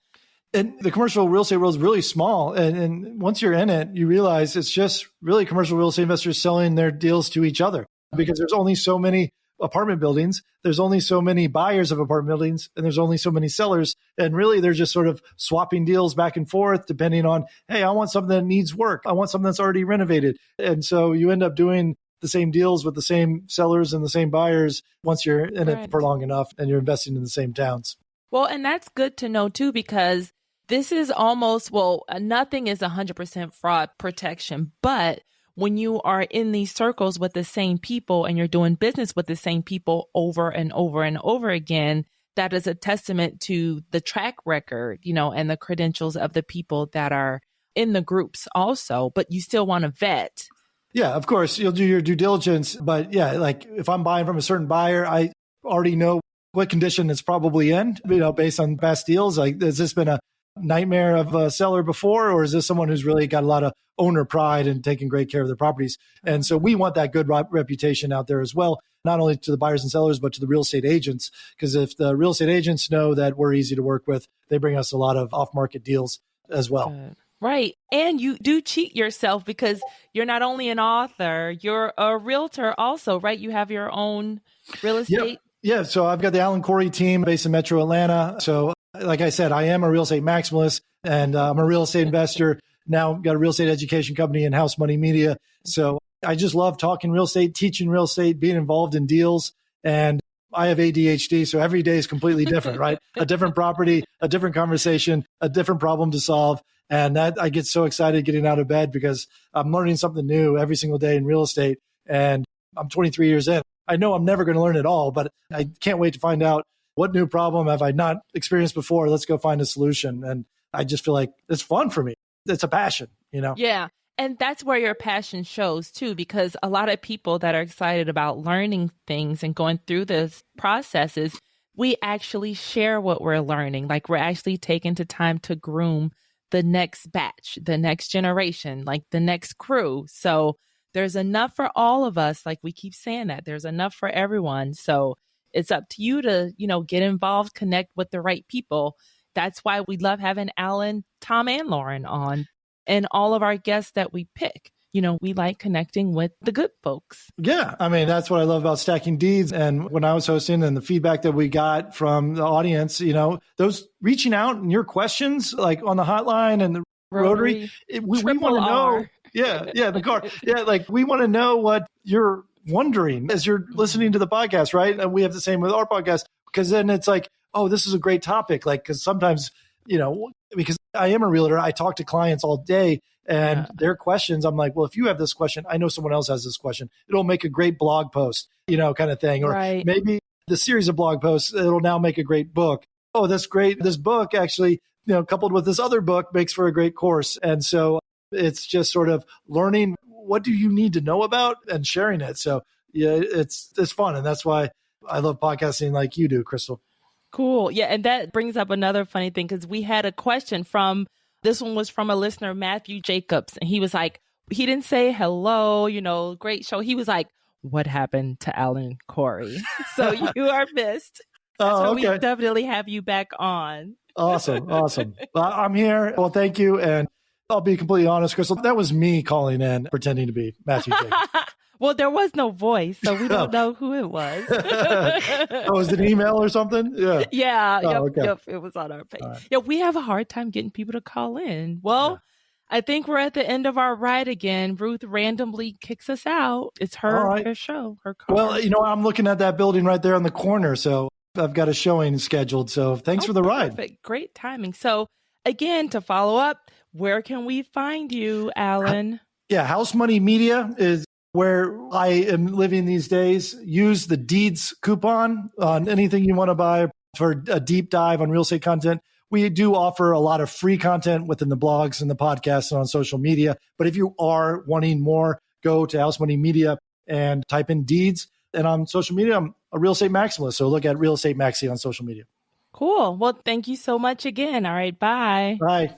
And the commercial real estate world is really small. And once you're in it, you realize it's just really commercial real estate investors selling their deals to each other because there's only so many apartment buildings. There's only so many buyers of apartment buildings and there's only so many sellers. And really they're just sort of swapping deals back and forth depending on, hey, I want something that needs work. I want something that's already renovated. And so you end up doing the same deals with the same sellers and the same buyers once you're in it for long enough and you're investing in the same towns. Well, and that's good to know too, because this is almost, nothing is 100% fraud protection, but when you are in these circles with the same people and you're doing business with the same people over and over and over again, that is a testament to the track record, and the credentials of the people that are in the groups also, but you still want to vet. Yeah, of course, you'll do your due diligence. But yeah, like if I'm buying from a certain buyer, I already know what condition it's probably in, based on past deals. Like, has this been a nightmare of a seller before, or is this someone who's really got a lot of owner pride and taking great care of their properties? And so we want that good reputation out there as well, not only to the buyers and sellers, but to the real estate agents. Because if the real estate agents know that we're easy to work with, they bring us a lot of off-market deals as well. Right. And you do cheat yourself because you're not only an author, you're a realtor also, right? You have your own real estate. Yeah. So I've got the Alan Corey team based in Metro Atlanta. So like I said, I am a real estate maximalist and I'm a real estate investor. Now I've got a real estate education company in House Money Media. So I just love talking real estate, teaching real estate, being involved in deals. And I have ADHD, so every day is completely different, right? A different property, a different conversation, a different problem to solve. And that I get so excited getting out of bed because I'm learning something new every single day in real estate. And I'm 23 years in. I know I'm never going to learn it all, but I can't wait to find out what new problem have I not experienced before. Let's go find a solution. And I just feel like it's fun for me. It's a passion, Yeah. And that's where your passion shows too, because a lot of people that are excited about learning things and going through this processes, we actually share what we're learning. Like we're actually taking the time to groom the next batch, the next generation, like the next crew. So there's enough for all of us. Like we keep saying that there's enough for everyone. So it's up to you to, get involved, connect with the right people. That's why we love having Alan, Tom, and Lauren on, and all of our guests that we pick. We like connecting with the good folks. Yeah. I mean, that's what I love about Stacking Deeds. And when I was hosting and the feedback that we got from the audience, those reaching out and your questions, like on the hotline and the Rotary, we want to know. Yeah. The car. Yeah. Like we want to know what you're wondering as you're listening to the podcast, right? And we have the same with our podcast, because then it's like, oh, this is a great topic. Like, because sometimes, because I am a realtor, I talk to clients all day and their questions, I'm like, well, if you have this question, I know someone else has this question. It'll make a great blog post, kind of thing. Or maybe the series of blog posts, it'll now make a great book. Oh, that's great. This book actually, coupled with this other book makes for a great course. And so it's just sort of learning what do you need to know about and sharing it. So yeah, it's fun. And that's why I love podcasting like you do, Crystal. Cool. Yeah. And that brings up another funny thing, because we had a question this one was from a listener, Matthew Jacobs. And he was like, he didn't say hello, great show. He was like, what happened to Alan Corey? So you are missed. So we definitely have you back on. Awesome. I'm here. Well, thank you. And I'll be completely honest, Crystal, that was me calling in, pretending to be Matthew Jacobs. Well, there was no voice, so we don't know who it was. Was it an email or something? Yeah. Yeah. Yep, it was on our page. Right. Yeah, we have a hard time getting people to call in. Well, I think we're at the end of our ride again. Ruth randomly kicks us out. It's her show, her car. Well, I'm looking at that building right there on the corner, so I've got a showing scheduled. So thanks for the ride. Perfect. Great timing. So again, to follow up, where can we find you, Alan? Yeah, House Money Media is where I am living these days. Use the Deeds coupon on anything you want to buy for a deep dive on real estate content. We do offer a lot of free content within the blogs and the podcasts and on social media. But if you are wanting more, go to House Money Media and type in Deeds. And on social media, I'm a real estate maximalist. So look at Real Estate Maxi on social media. Cool. Well, thank you so much again. All right. Bye. Bye.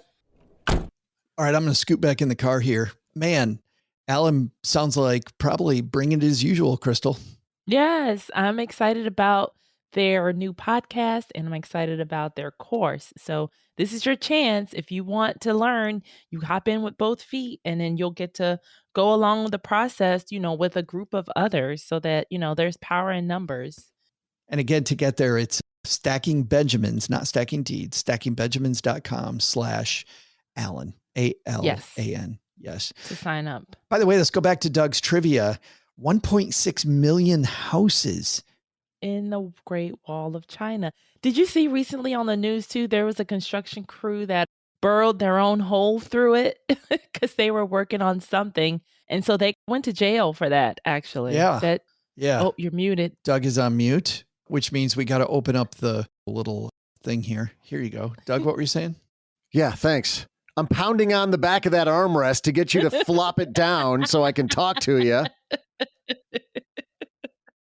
All right. I'm going to scoot back in the car here. Man, Alan sounds like probably bringing it as usual, Crystal. Yes, I'm excited about their new podcast and I'm excited about their course. So this is your chance. If you want to learn, you hop in with both feet and then you'll get to go along with the process, with a group of others so that, there's power in numbers. And again, to get there, it's Stacking Benjamins, not Stacking Deeds, stackingbenjamins.com/Alan, ALAN. Yes. To sign up. By the way, let's go back to Doug's trivia. 1.6 million houses in the Great Wall of China. Did you see recently on the news too, there was a construction crew that burrowed their own hole through it because they were working on something. And so they went to jail for that, actually. Yeah. Oh, you're muted. Doug is on mute, which means we got to open up the little thing here. Here you go. Doug, what were you saying? Yeah, thanks. I'm pounding on the back of that armrest to get you to flop it down so I can talk to you.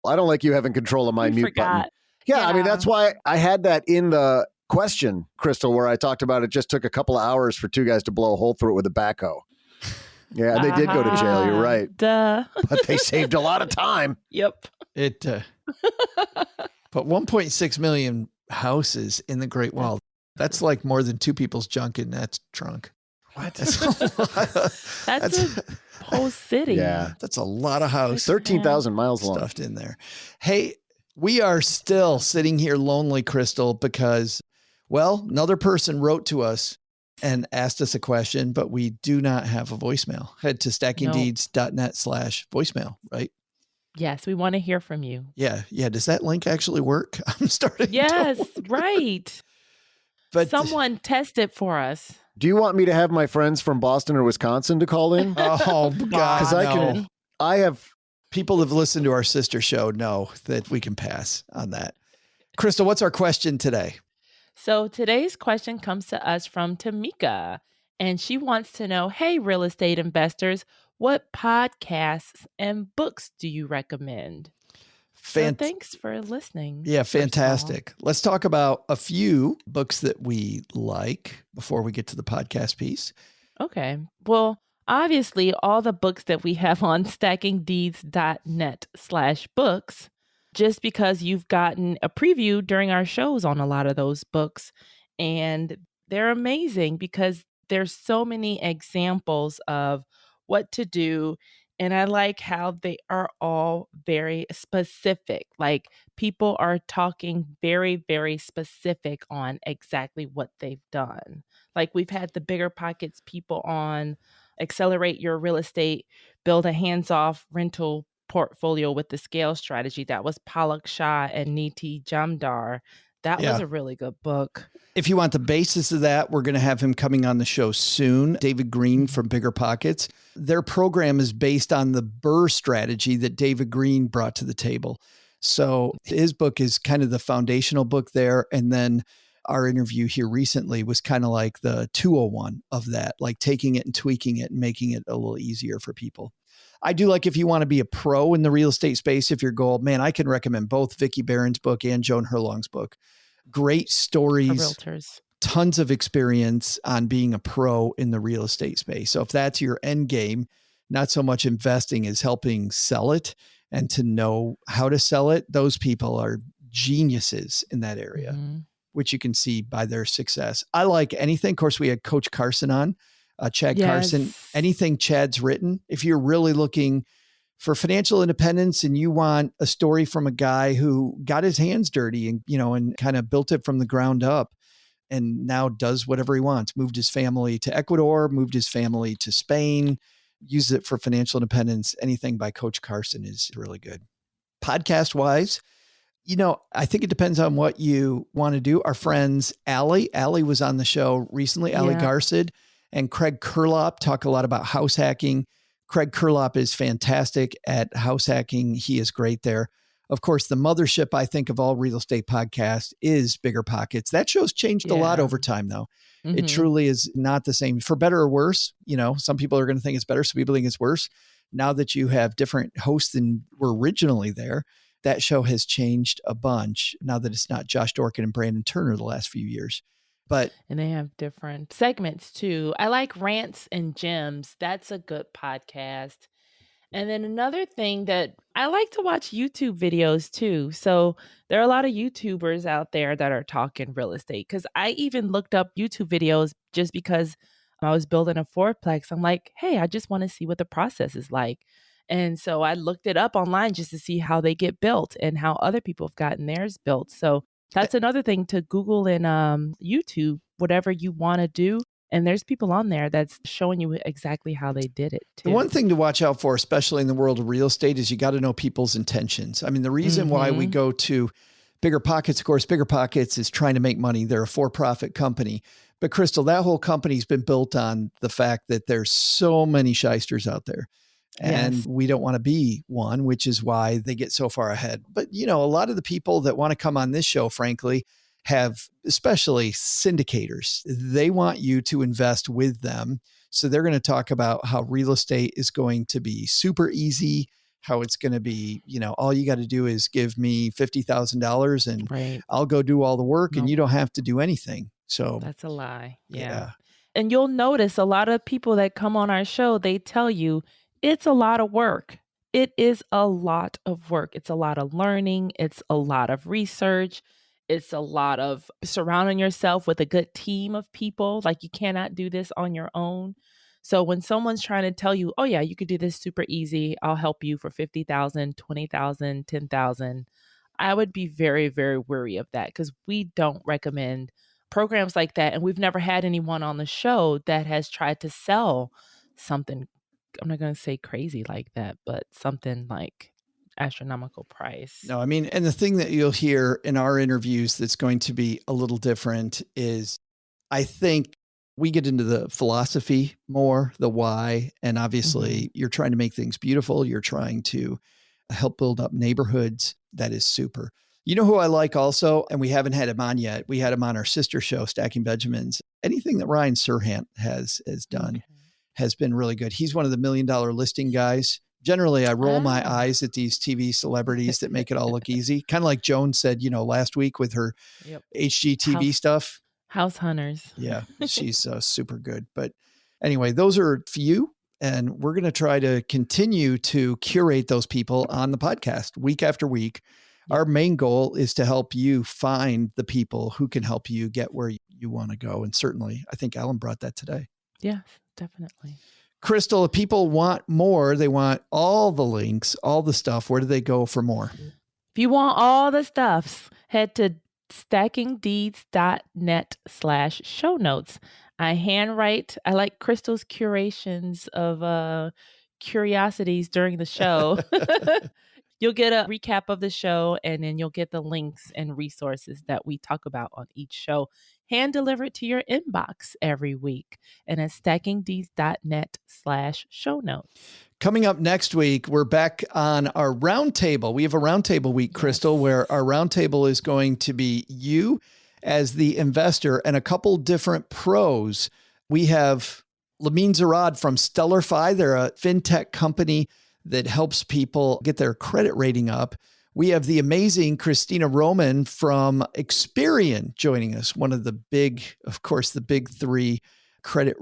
I don't like you having control of my mute button. Yeah, I mean, that's why I had that in the question, Crystal, where I talked about it just took a couple of hours for two guys to blow a hole through it with a backhoe. Yeah, they did go to jail. You're right. Duh. But they saved a lot of time. Yep. But 1.6 million houses in the Great Wall. That's like more than two people's junk in that trunk. What? That's a whole city. Yeah. That's a lot of house. 13,000 miles long. Stuffed in there. Hey, we are still sitting here lonely, Crystal, because, another person wrote to us and asked us a question, but we do not have a voicemail. Head to stackingdeeds.net/voicemail, right? Yes, we want to hear from you. Yeah. Does that link actually work? I'm starting. Yes, right. But someone test it for us. Do you want me to have my friends from Boston or Wisconsin to call in? Oh, God. Because I have people have listened to our sister show know that we can pass on that. Crystal, what's our question today? So today's question comes to us from Tamika, and she wants to know, hey, real estate investors, what podcasts and books do you recommend? So thanks for listening. Yeah, fantastic. Let's talk about a few books that we like before we get to the podcast piece. Okay. Well, obviously, all the books that we have on stackingdeeds.net/books, just because you've gotten a preview during our shows on a lot of those books. And they're amazing because there's so many examples of what to do. And I like how they are all very specific. Like people are talking very, very specific on exactly what they've done. Like we've had the Bigger Pockets people on Accelerate Your Real Estate, Build a Hands-Off Rental Portfolio with the Scale Strategy. That was Palak Shah and Niti Jamdar. That was a really good book. If you want the basis of that, we're going to have him coming on the show soon. David Green from Bigger Pockets. Their program is based on the BRRRR strategy that David Green brought to the table. So his book is kind of the foundational book there. And then our interview here recently was kind of like the 201 of that, like taking it and tweaking it and making it a little easier for people. I do like if you want to be a pro in the real estate space, if your goal, man, I can recommend both Vicki Barron's book and Joan Herlong's book. Great stories, realtors. Tons of experience on being a pro in the real estate space. So if that's your end game, not so much investing as helping sell it and to know how to sell it. Those people are geniuses in that area, which you can see by their success. I like anything. Of course, we had Coach Carson on, Chad Carson, anything Chad's written. If you're really looking for financial independence and you want a story from a guy who got his hands dirty and, and kind of built it from the ground up and now does whatever he wants, moved his family to Ecuador, moved his family to Spain, uses it for financial independence. Anything by Coach Carson is really good. Podcast wise, I think it depends on what you want to do. Our friends, Allie was on the show recently, Allie Garcid and Craig Kurlop talk a lot about house hacking. Craig Kurlop is fantastic at house hacking. He is great there. Of course, the mothership, I think, of all real estate podcasts is Bigger Pockets. That show's changed a lot over time, though. Mm-hmm. It truly is not the same. For better or worse, some people are going to think it's better. Some people think it's worse. Now that you have different hosts than were originally there, that show has changed a bunch now that it's not Josh Dorkin and Brandon Turner the last few years. And they have different segments too. I like Rants and Gems. That's a good podcast. And then another thing that I like to watch YouTube videos too. So there are a lot of YouTubers out there that are talking real estate because I even looked up YouTube videos just because I was building a fourplex. I'm like, hey, I just want to see what the process is like. And so I looked it up online just to see how they get built and how other people have gotten theirs built. So that's another thing to Google and YouTube, whatever you want to do. And there's people on there that's showing you exactly how they did it The too. one thing to watch out for, especially in the world of real estate, is you got to know people's intentions. I mean, the reason why we go to Bigger Pockets, of course, Bigger Pockets is trying to make money. They're a for-profit company. But Crystal, that whole company's been built on the fact that there's so many shysters out there. And Yes. we don't want to be one, which is why they get so far ahead. But, you know, a lot of the people that want to come on this show, frankly, have, especially syndicators, they want you to invest with them. So they're going to talk about how real estate is going to be super easy, how it's going to be, you know, all you got to do is give me $50,000 and Right. I'll go do all the work and Nope. you don't have to do anything. So That's a lie. Yeah. yeah. And you'll notice a lot of people that come on our show, they tell you it's a lot of work. It is a lot of work. It's a lot of learning. It's a lot of research. It's a lot of surrounding yourself with a good team of people. Like you cannot do this on your own. So when someone's trying to tell you, oh yeah, you could do this super easy. I'll help you for 50,000, 20,000, 10,000. I would be very, very wary of that because we don't recommend programs like that. And we've never had anyone on the show that has tried to sell something. I'm not going to say crazy like that, but something like astronomical price. No, I mean, and the thing that you'll hear in our interviews that's going to be a little different is I think we get into the philosophy more, the why, and obviously you're trying to make things beautiful. You're trying to help build up neighborhoods. That is super. You know who I like also, and we haven't had him on yet. We had him on our sister show, Stacking Benjamins. Anything that Ryan Serhant has done has been really good. He's one of the $1 million listing guys. Generally, I roll my eyes at these TV celebrities that make it all look easy. Kind of like Joan said, you know, last week with her HGTV stuff. House Hunters. Yeah, she's super good. But anyway, those are few. And we're going to try to continue to curate those people on the podcast week after week. Our main goal is to help you find the people who can help you get where you want to go. And certainly, I think Alan brought that today. Yeah, definitely. Crystal, if people want more, they want all the links, all the stuff. Where do they go for more? If you want all the stuffs, head to stackingdeeds.net/show notes. I handwrite. I like Crystal's curations of curiosities during the show. You'll get a recap of the show, and then you'll get the links and resources that we talk about on each show, hand delivered to your inbox every week. And at stackingdeeds.net/show notes. Coming up next week, we're back on our roundtable. We have a roundtable week, Crystal, where our roundtable is going to be you as the investor and a couple different pros. We have Lamine Zarad from StellarFi. They're a fintech company that helps people get their credit rating up. We have the amazing Christina Roman from Experian joining us, one of the big, of course, the big three credit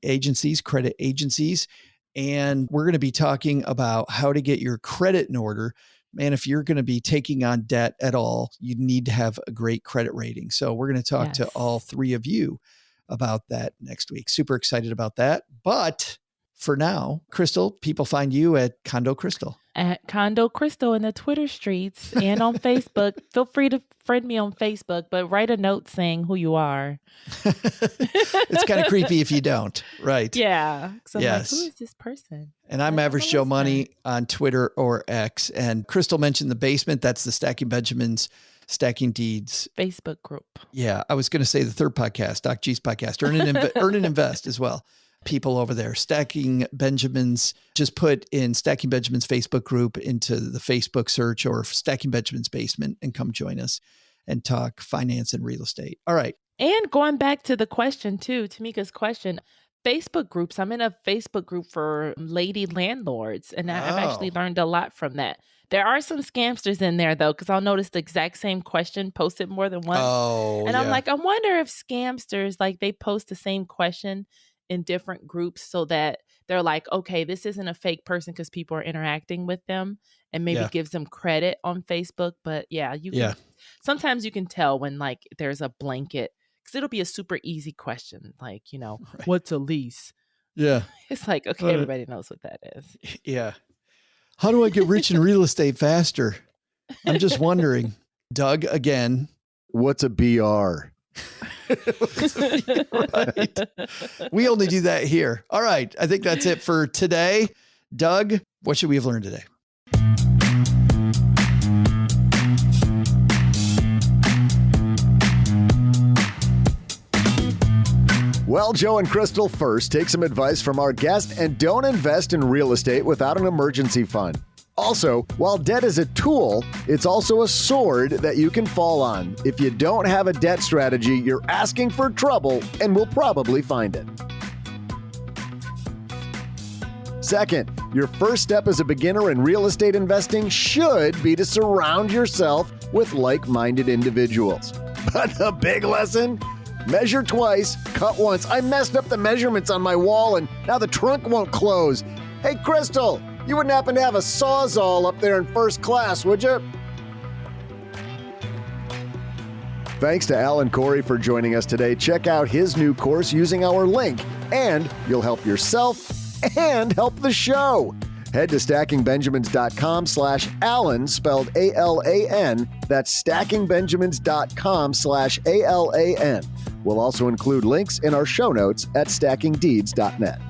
agencies. And we're going to be talking about how to get your credit in order. Man, if you're going to be taking on debt at all, you need to have a great credit rating. So we're going to talk to all three of you about that next week. Super excited about that. But for now, Crystal, people find you at Condo Crystal. At Condo Crystal in the Twitter streets and on Facebook. Feel free to friend me on Facebook, but write a note saying who you are. It's kind of creepy if you don't, right? Yeah. So yes. I'm like, who is this person? And I'm Average Joe Money on Twitter or X. And Crystal mentioned the basement. That's the Stacking Benjamins, Stacking Deeds Facebook group. Yeah. I was going to say the third podcast, Doc G's podcast, Earn and Invest as well. People over there, Stacking Benjamins, just put in Stacking Benjamins Facebook group into the Facebook search or Stacking Benjamins basement and come join us and talk finance and real estate. All right. And going back to the question too, Tamika's question, Facebook groups. I'm in a Facebook group for lady landlords, and I've actually learned a lot from that. There are some scamsters in there though, because I'll notice the exact same question posted more than once. I'm like, I wonder if scamsters, like they post the same question in different groups so that they're like, okay, this isn't a fake person because people are interacting with them, and maybe gives them credit on Facebook. But yeah, sometimes you can tell when like there's a blanket, because it'll be a super easy question, like, what's a lease? Yeah. It's like, okay, everybody knows what that is. Yeah. How do I get rich in real estate faster? I'm just wondering. Doug, again. What's a BR? Right. We only do that here. All right. I think that's it for today. Doug, what should we have learned today? Well, Joe and Crystal, first, take some advice from our guest and don't invest in real estate without an emergency fund. Also, while debt is a tool, it's also a sword that you can fall on. If you don't have a debt strategy, you're asking for trouble and will probably find it. Second, your first step as a beginner in real estate investing should be to surround yourself with like-minded individuals. But the big lesson? Measure twice, cut once. I messed up the measurements on my wall and now the trunk won't close. Hey, Crystal, you wouldn't happen to have a Sawzall up there in first class, would you? Thanks to Alan Corey for joining us today. Check out his new course using our link, and you'll help yourself and help the show. Head to stackingbenjamins.com/Alan, spelled A-L-A-N. That's stackingbenjamins.com/ALAN. We'll also include links in our show notes at stackingdeeds.net.